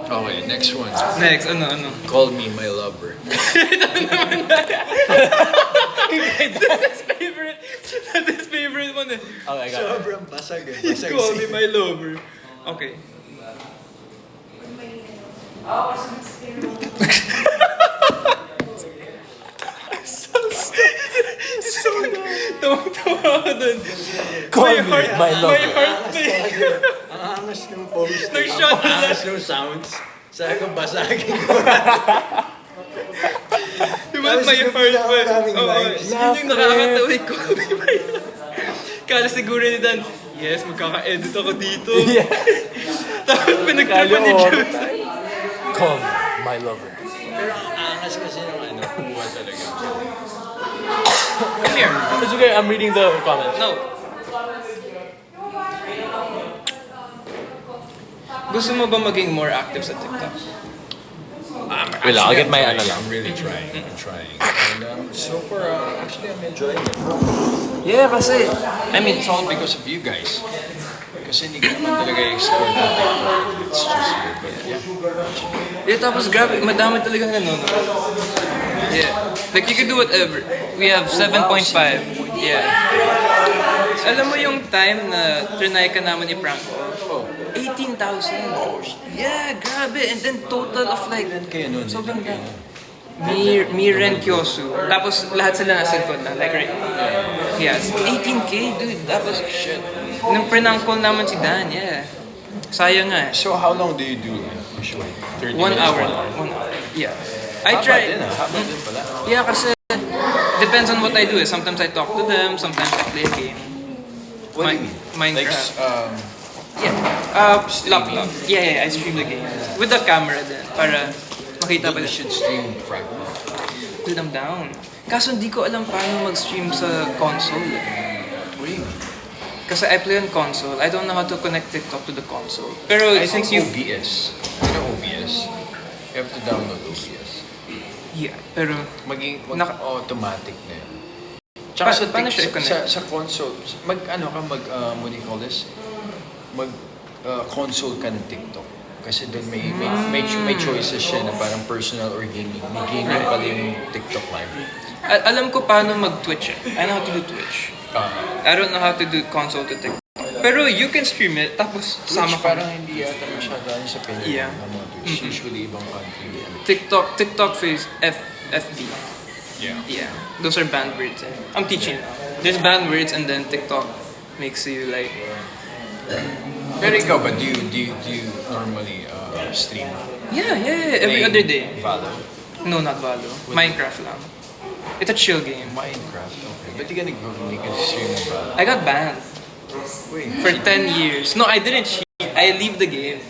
Okay, next one. Next, ano? Call Me My Lover. That's his favorite one eh. Okay, I got it. Sobrang basag eh. Call me my lover. Okay. Tawa ako dun. Call me my lover. My heart Ang angas ng post. Nag-shot Ang angas ng sounds. Sabi ko, basagin ko. Diba my heart pa? Oo, yun yung nakakatawid ko. Kala siguro ni Dan, yes, magkaka-edit ako dito. Tapos pinagtripan ni Jules. Call me my lover. Pero ang angas kasi ng kuha talaga. Come here. It's okay, I'm reading the comments. No. Gusto mo ba maging more active sa TikTok? Wait lang, I'll get my ano lang. I'm really trying. I'm trying. And so far, actually, I'm enjoying it. Yeah, kasi, I mean, It's all because of you guys. Kasi hindi ko naman talaga i-explore ng TikTok. It's just you. But yeah. tapos grabe, madami talagang nanonood. Yeah. Like, you could do whatever. We have 7.5. Yeah. Alam mo yung time na trinay ka naman i-prank ko? 18,000. Yeah, grabe. And then total of like, Kaya nun, sobrang dami. Miren Kyosu. Tapos lahat sila nasa likod na. Like, right? Yes. 18K, dude. Tapos, shit. Nung prank call naman si Dan, yeah. Sayang nga. So how long do you do like usually? 30 1 minutes? hour. 1 hour. Yeah. I try. Haba din pala. Yeah, kasi depends on what I do. Sometimes I talk to them, sometimes I play a game. What do you mean? Minecraft. Like, Yeah. Laptop. Yeah, I stream the game. With the camera din. Para makita pa you din. should stream Fragment. Dude, I'm down. Kaso hindi ko alam paano mag-stream sa console. What do you mean? Kasi I play on console. I don't know how to connect TikTok to the console. Pero I since think you... OBS. You know OBS? You have to download OBS. Yeah, pero... Automatic na yun. Tsaka sa, paano siya i-connect? sa console, what do you call this? Console ka ng TikTok. Kasi doon may choices siya na parang personal or gaming. May gaming pala yung TikTok live. Alam ko paano mag-Twitch eh. I know how to do Twitch. I don't know how to do console to TikTok. Pero you can stream it, tapos sama Twitch ka. parang hindi yata masyado sa Pilipinas. Yeah. Ng mga Twitch. Usually ibang country. TikTok face FB. Yeah. Yeah, those are banned words. Eh. I'm teaching you now. There's banned words and then TikTok makes you like... Pero ikaw ba, do you normally stream? Yeah, every other day. Valo? No, not Valo. Minecraft lang. It's a chill game. Minecraft, okay. Ba't di ka nag-stream ng Valo? I got banned Wait, for 10 years. No, I didn't cheat. I leave the game.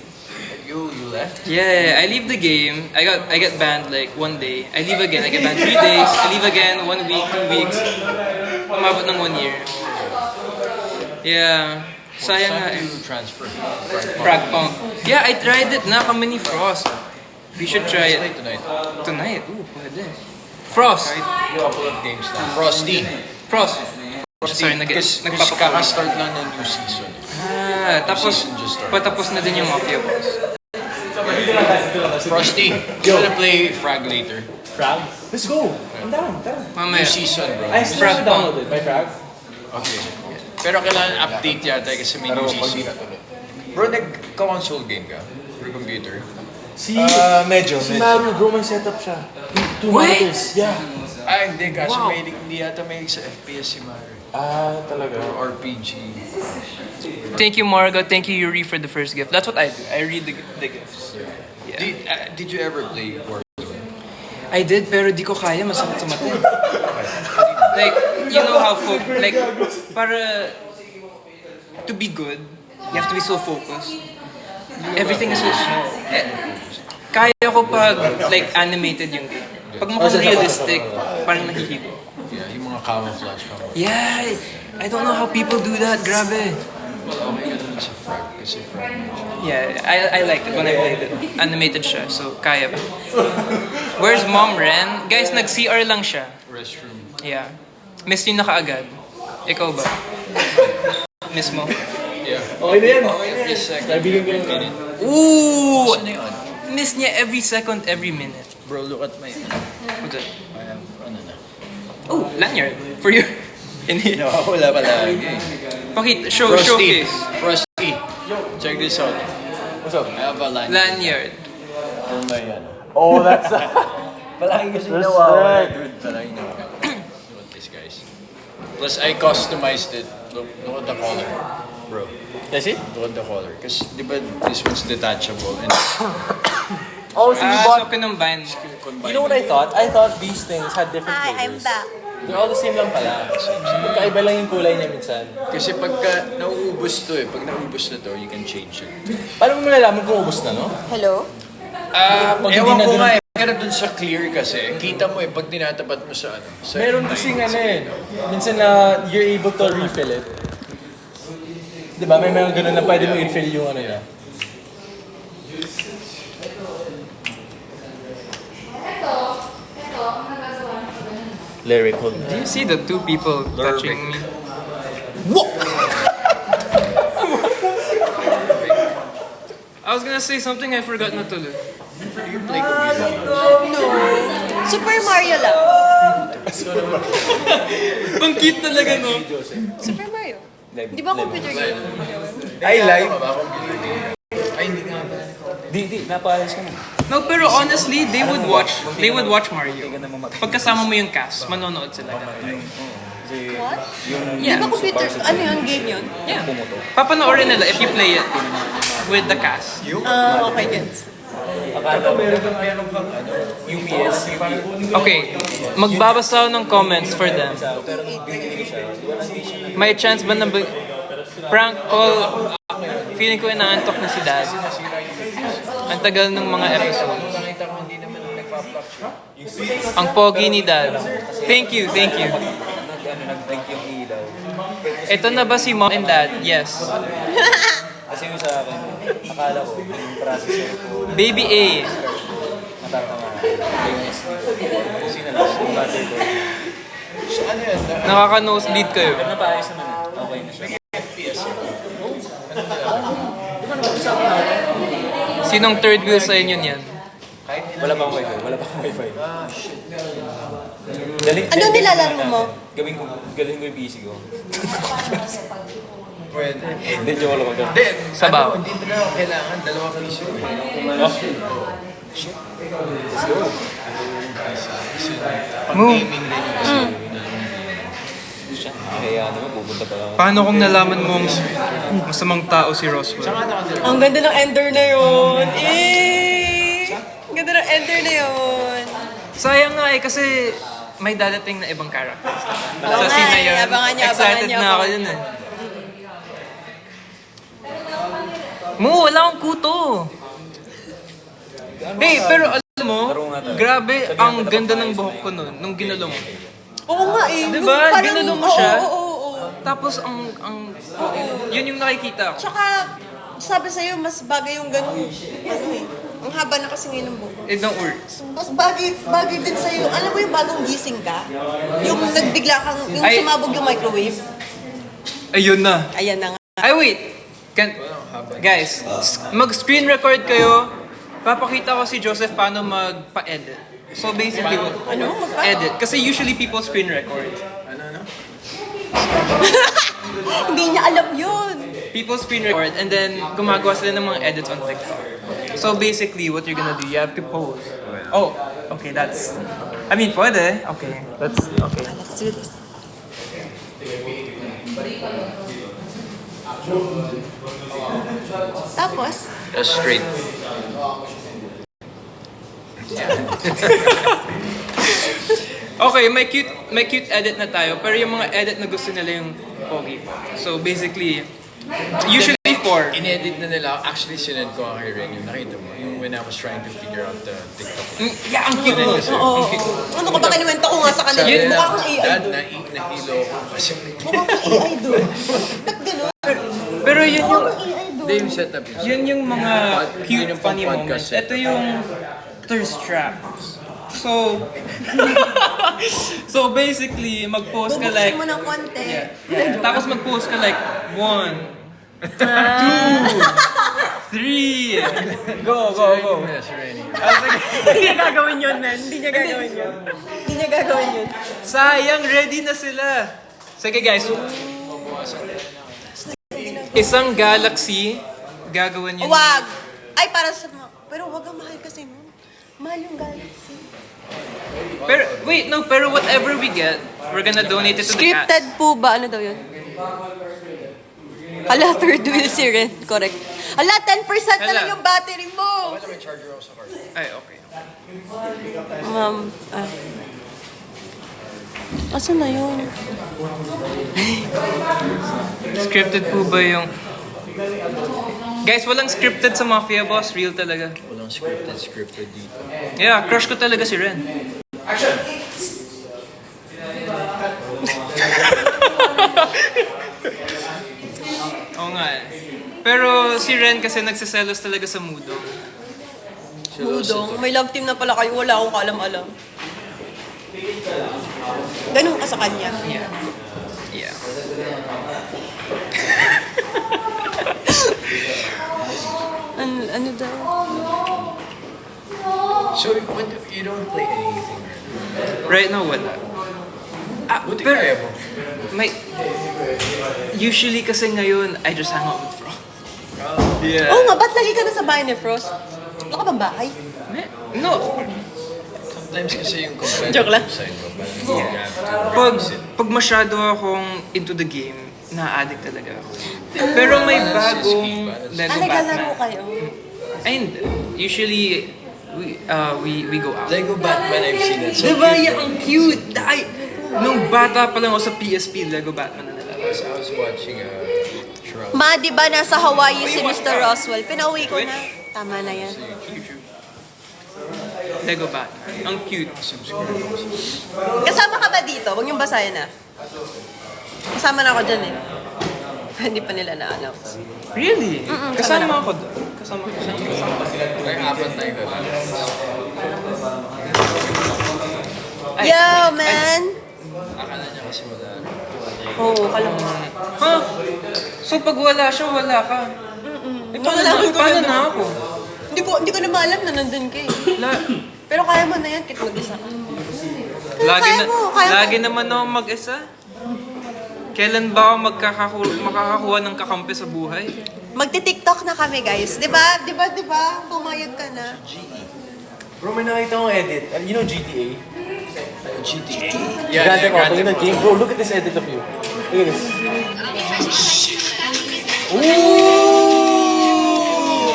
you left? Yeah, I leave the game. I get banned like 1 day. I leave again. I get banned 3 days. I leave again 1 week, 2 weeks. Umabot ng 1 year. Yeah. Sayang nga eh. You transfer. Fragpunk. Yeah, I tried it na kami ni Frost. We should try it. Tonight. Tonight? Ooh, pwede. Frost! Couple of games lang. Frosty. Frost! Sorry, Kasi nagpapakawin. kaka-start lang ng new season. Tapos, season just started. patapos na din yung Mafia Boss. Frosty, you wanna play Frag later? Frag? Let's go! I'm down, tara. Mamaya. New season, bro. I still Frag should download it. By Frag? Okay. Pero kailangan update yata kasi may new season. Bro, nag-console game ka? For computer? Medyo. Si Maru, bro, may setup siya. Two Wait! monitors. Yeah. Hindi. Kaso hindi yata may sa FPS si Mario. Talaga. Or RPG. Thank you, Margo. Thank you, Yuri, for the first gift. That's what I do. I read the gifts. Yeah. Did you ever play Warzone? I did, pero di ko kaya. Masakit sa mata. Like, you know how like, para to be good, you have to be so focused. Everything is so small. Kaya ko pag, like, animated yung game. Pag mukhang realistic, parang nahihigo. Yeah, yung mga camouflage. Yeah, I don't know how people do that. Grabe. Okay ka naman sa Frag kasi Frag. Yeah, I liked it when I played it. Animated siya, so kaya ba? Where's Mom Ren? Guys, nag-CR lang siya. Restroom. Yeah. Miss niyo na kaagad. Ikaw ba? Miss mo? Yeah. Okay na yan. Every second. Nabigyan ko yung minute. Ooh! Ano yun? Miss niya every second, every minute. Bro, look at my... What's that? I have, ano na. Oh, lanyard. For you. No, wala pala. Pakita, showcase. Frosty. Check this out. What's up? I have a line. Lanyard. For my, ano. Oh, that's... Palagi kasi Respect. Dude, palagi nawawala. Look at this, guys. Plus, I customized it. Look at the color. Bro. That's it? Look at the color. Kasi, di ba, this one's detachable. And Oh, so you So bought... kinumbine. You know what I thought? I thought these things had different flavors. back. They're all the same lang pala. Magkaiba lang yung kulay niya minsan. kasi pagka nauubos to pag nauubos na to, you can change it. Paano mo malalaman kung ubos na, no? Hello? Pag hindi Ewan na ko dun- nga Pero dun sa clear kasi, kita mo pag tinatapat mo sa ano. Sa Meron line, kasing ano minsan na you're able to refill it. Diba? May mga ganun na pwede mo i-refill yung ano niya. Lyrical. Do you see the two people touching me? I was gonna say something I forgot na tuloy. You play computer. No. Super Mario lang. Ang cute talaga, no? Super Mario. Di ba computer game? Ay, live. Computer game. Ay, hindi nga ba? Di, napaalis ka na. No, pero honestly, they would watch Mario. Pagkasama mo yung cast, manonood sila. What? Di Yeah. ba computer? Ano yung game yun? Yeah. Papanoorin nila if you play it with the cast. Okay, gets. Meron bang ano? UPS? Okay, magbabasa ako ng comments for them. May chance ba na prank call? Feeling ko inaantok na si Dad. Ang tagal ng mga episodes. Nakita ko hindi naman nagpa-fluctuate. Ang pogi ni Dad. Thank you, thank you. Nag-blink yung ilaw. Ito na ba si Mom and Dad? Yes. Kasi yung sa akin, akala ko, yung processor ko, Baby A. natatama. Yung SD ko. Kasi na lang, yung battery ko. So ano yan? Nakaka-nosebleed kayo. Napaayos naman eh. Okay na siya. Sinong third wheel sa inyo niyan? Wala pa akong wifi. Wala pa akong wifi. Galing, Anong nilalaro mo? Galing ko yung PC ko. Pwede. Hindi, joke lang. Hindi. Sabaw. Ano, hindi mo na kailangan. 2 piso. Pang-gaming din yung kasi. Kaya naman, pupunta pa lang. Paano kung nalaman mong masamang tao si Roswell? Ang ganda ng ender na yun. Ang ganda ng ender na yun. Sayang nga eh kasi may dadating na ibang characters. Sa scene na yun, abangan niyo, excited abangan niyo, na ako abangan yun eh. Mo, wala akong kuto. Hey, pero alam mo, grabe ang ganda ng buhok ko nun, nung ginulo mo. Oo nga eh. Diba? Nung parang- Ginulo mo siya? Oo. Tapos yun yung nakikita ko. Tsaka, sabi sa'yo, mas bagay yung ganun. Ano eh. Ang haba na kasi ngayon ng buhok. It don't work. Mas bagay din sa'yo. Alam mo yung bagong gising ka? Yung nagbigla kang, yung Ay. sumabog yung microwave. Ayun na. Ayan na nga. Ay, wait. Guys, mag-screen record kayo. Papakita ko si Joseph paano magpa-edit. So basically, edit. Kasi usually people screen record. Hindi niya alam yun. People screen record and then gumagawa sila ng mga edits on TikTok. So basically, what you're gonna do, you have to pose. Oh, okay, that's... I mean, pwede. Okay, that's... Okay. Let's do this. Tapos, Just straight. Okay, may cute edit na tayo, pero yung mga edit na gusto nila yung pogi pa. So basically, usually for... In-edit na nila. Actually, sinend ko kay Ren yung nakita mo. Yung when I was trying to figure out the TikTok. Yeah, ang cute mo. ano ka ba kinuwento ko nga sa kanila? Yun Mukha kang AI Dad, doon. nahilo ko kasi Mukha kang AI doon. Ba't gano'n? Pero yun yung... hindi yung setup yun. Yun yung mga Yun cute, yung funny pang-podcast moments. Ito yung thirst traps. So, so basically, mag-post ka like... Bubuksan mo ng konti. Yeah. Tapos mag-post ka like 1, 2, 3. Go. Yes, Renny. Hindi niya gagawin yun, man. Hindi niya gagawin yun. Hindi niya gagawin yun. Sayang, ready na sila. Sige guys, isang galaxy, gagawin yun. Wag! Ay, para sa mga... Pero wag ang mahal kasi nun. Mahal yung galaxy. Pero, wait, no, pero whatever we get, we're gonna donate it to the cats. Scripted po ba? Ano daw yun? Hala, third wheel si Ren. Correct. Hala, 10% na lang Hala. yung battery mo. Ay, okay. Asan na yun? Scripted po ba yung... Guys, walang scripted sa Mafia Boss. Real talaga. Walang scripted dito. Yeah, crush ko talaga si Ren. Oo nga eh. Pero si Ren kasi nagsiselos talaga sa Mudo. Budong. May love team na pala kayo. Wala akong kaalam-alam. Ganun ka sa kanya. Yeah. Yeah. Ano daw? So, you don't play anything, Right now, wala. Buti Pero- kaya mo. May... Usually kasi ngayon, I just hang out with Fro. Yeah. Oo nga, ba't lagi ka na sa bahay ni Frost? Wala ka bang bahay? No. Sometimes kasi yung competitive Joke lang. side ko, parang you have to Pag masyado akong into the game, na-addict talaga ako. Pero may bagong Lego naglalaro Batman. kayo? And usually, we go out. Lego Batman, I've seen it. So Diba? cute, Yan ang cute! Nung bata pa lang ako sa PSP, Lego Batman na nalala. I was watching Shroud. Ma, di ba nasa Hawaii si Mr. Roswell? Pinauwi ko na. Tama na yan. Lego Batman. Ang cute. Kasama ka ba dito? Huwag niyong basahin na. Kasama na ako dyan eh. Hindi pa nila na-announce. Really? kasama Kasama ako doon. Kasama ko siya. May apat na yung Yo, man! akala niya kasi wala. Oo, kala mo. Ha? So pag wala siya, wala ka? Eh, paano na ako? Hindi ko na maalam na nandun ka eh. Pero kaya mo na yan kahit mag-isa ka. Lagi naman ako mag-isa. Kailan ba ako makakakuha ng kakampi sa buhay? Magti-TikTok na kami, guys. Di ba? Pumayag ka na. Bro, may nakita akong edit. You know GTA? GTA. Grand Theft Auto, you know game? Bro, look at this edit of you. Look at this.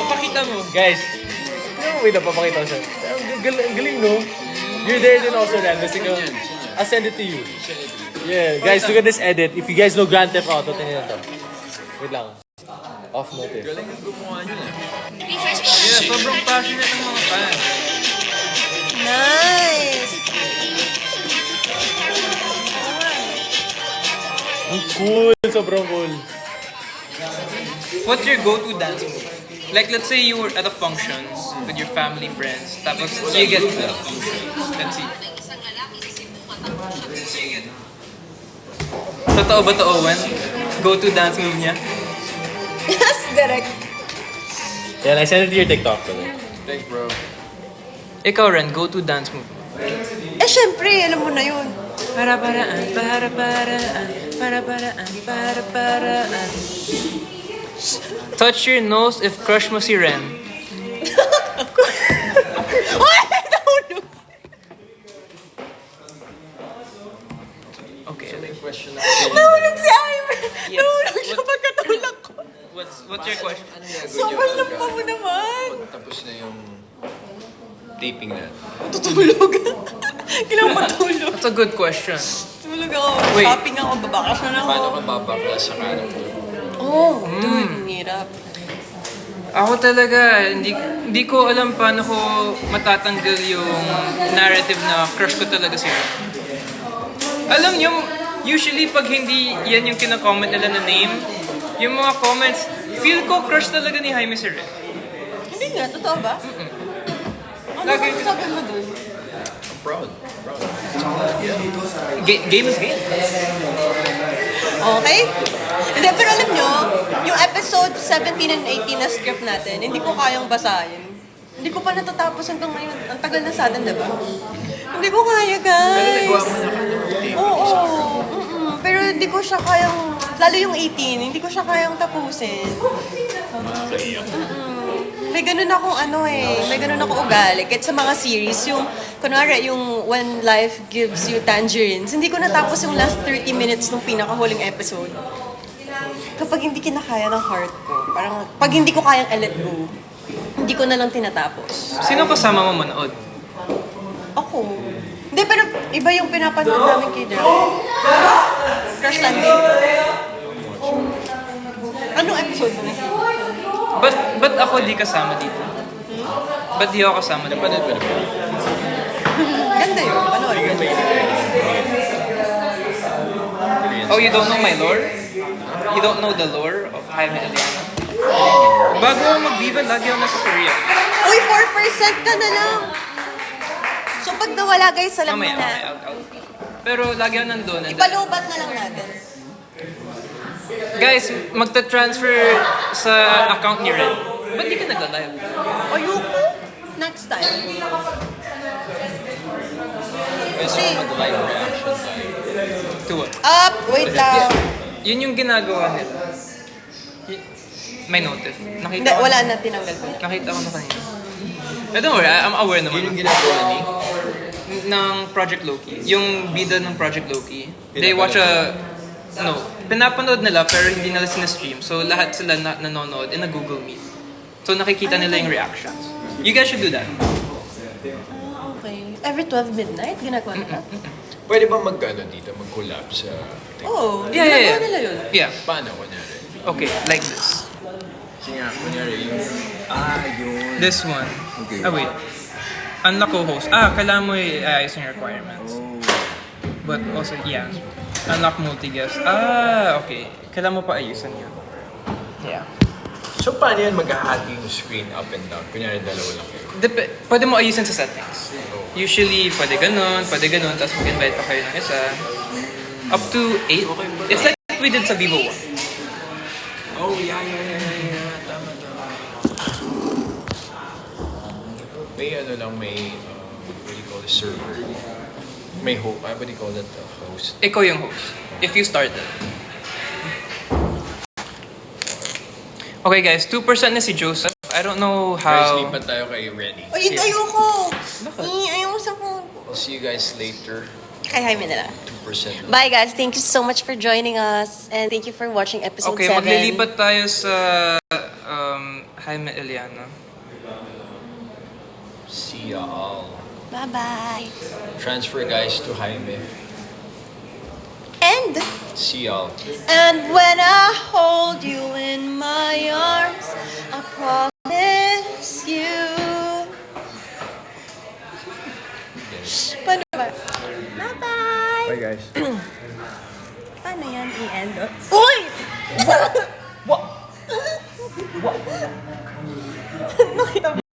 Pakita mo. Guys, wait na, papakita ko siya. Ang galing, no? You're there din also, Ran. I'll send it to you. Yeah, guys, look at this edit. If you guys know Grand Theft Auto, tingnan to. Wait lang. off motif. Galing yung gumawa niya. Yeah, sobrang passionate ng mga fans. Nice! Ang cool! Sobrang cool. What's your go-to dance move? Like, let's say you were at a function with your family, friends, tapos you get... Let's see. Totoo ba to, Owen? Go-to dance move niya? Yes, direct. Yan, I sent it to your TikTok. Pala. Thanks, bro. Ikaw, Ren, go-to dance move. Eh, syempre, alam mo na yun. Para-paraan, para-paraan, para-paraan, para-paraan. Touch your nose if crush mo si Ren. Ay, nahulog! Okay. Question na. Nahulog si Ivan! Yes. Nahulog siya pagkatulak ko. What's your question? Sobrang lampa mo naman. Tapos na yung taping na. Tutulog. Kailangan matulog. That's a good question. Tulog ako. Wait. Shopping ako. Babakasyon ako. Paano ka babakla sa kanan mo? Oh, dude. Ang hirap. Ako talaga, hindi ko alam paano ko matatanggal yung narrative na crush ko talaga si Ren. Alam niyo, usually pag hindi yan yung kina-comment nila na name, yung mga comments, feel ko crush talaga ni Jaime si Ren. Hindi nga. Totoo ba? Ano Lagi- ba sabi mo dun? Proud. Game is game. Okay? Hindi, pero alam nyo, yung episode 17 and 18 na script natin, hindi ko kayang basahin. Hindi ko pa natatapos hanggang ngayon. Ang tagal na sa atin, diba? Hindi ko kaya, guys. Oo. Pero hindi ko siya kayang, lalo yung 18, hindi ko siya kayang tapusin. May ganun akong may ganun akong ugali. Kahit sa mga series, yung, kunwari, yung When Life Gives You Tangerines, hindi ko natapos yung last 30 minutes ng pinakahuling episode. Kapag hindi kinakaya ng heart ko, parang, pag hindi ko kayang let go, hindi ko na lang tinatapos. Sino kasama mo manood? Ako. Hindi, pero iba yung pinapanood namin kay Derek. Crush Landing. Anong episode mo na? Ba't ako di kasama dito? Ba't di ako kasama dito? Ganda yun. Panood. Oh, you don't know my lore? You don't know the lore of Jaime Eliana? Bago ako mag-Viva, lagi ako nasa Korea. Uy, 4% ka na lang. So pag nawala guys, alam mo Mamaya, na. I'll. Pero lagi ako nandun. And then, Ipalubat na lang natin. guys, magta-transfer sa account ni Ren. Ba't di ka nagla-live? Ayoko. Next time. Kasi mag-live reaction tayo. To what? Up! Wait lang. Yun yung ginagawa nila. May notif. Hindi, Nakita ko. wala na. Tinanggal ko na. Nakita ko na kanina. Don't worry, I'm aware Yun yung naman. ginagawa ni. Ng Project Loki. Yung bida ng Project Loki. They watch a... No. Pinapanood nila pero hindi nila sinestream. So lahat sila nanonood in a Google Meet. So nakikita nila yung reactions. You guys should do that. Okay. Every 12 midnight, ginagawa nila? Pwede ba dito, mag-collab sa... Oo. Yeah. Ginagawa nila yun. Yeah. Paano, kunyari? Okay, like this. Kasi nga, kunyari yung... yun. This one. Okay. Ah, wait. Unlock co-host. Kailangan mo i-ayos yung requirements. But also, yeah. Unlock multi-guest. Okay. Kailangan mo pa ayusan yun. Yeah. So, paano yan mag-hati yung screen up and down? Kunyari, dalawa lang kayo. Pwede mo ayusin sa settings. Usually, pwede ganun, tapos mag-invite pa kayo ng isa. Up to 8. It's like we did sa Vivo 1. Oh, yeah. Tama. May what do you call it, server. May what do you call that, host? Ikaw yung host. If you started. Okay guys, 2% na si Joseph. I don't know Guys, how... lipat tayo kay Rennie. Ay, ayoko! Bakit? Ayoko sa phone. I'll see you guys later. Kay Jaime na lang. 2%. Bye guys, thank you so much for joining us and thank you for watching episode Okay, 7. maglilipat tayo sa Jaime Eliana. See ya all. Bye-bye. Transfer guys to Jaime. And See y'all. when I hold you in my arms. guys. Paano yan i-end? Uy! Nakita mo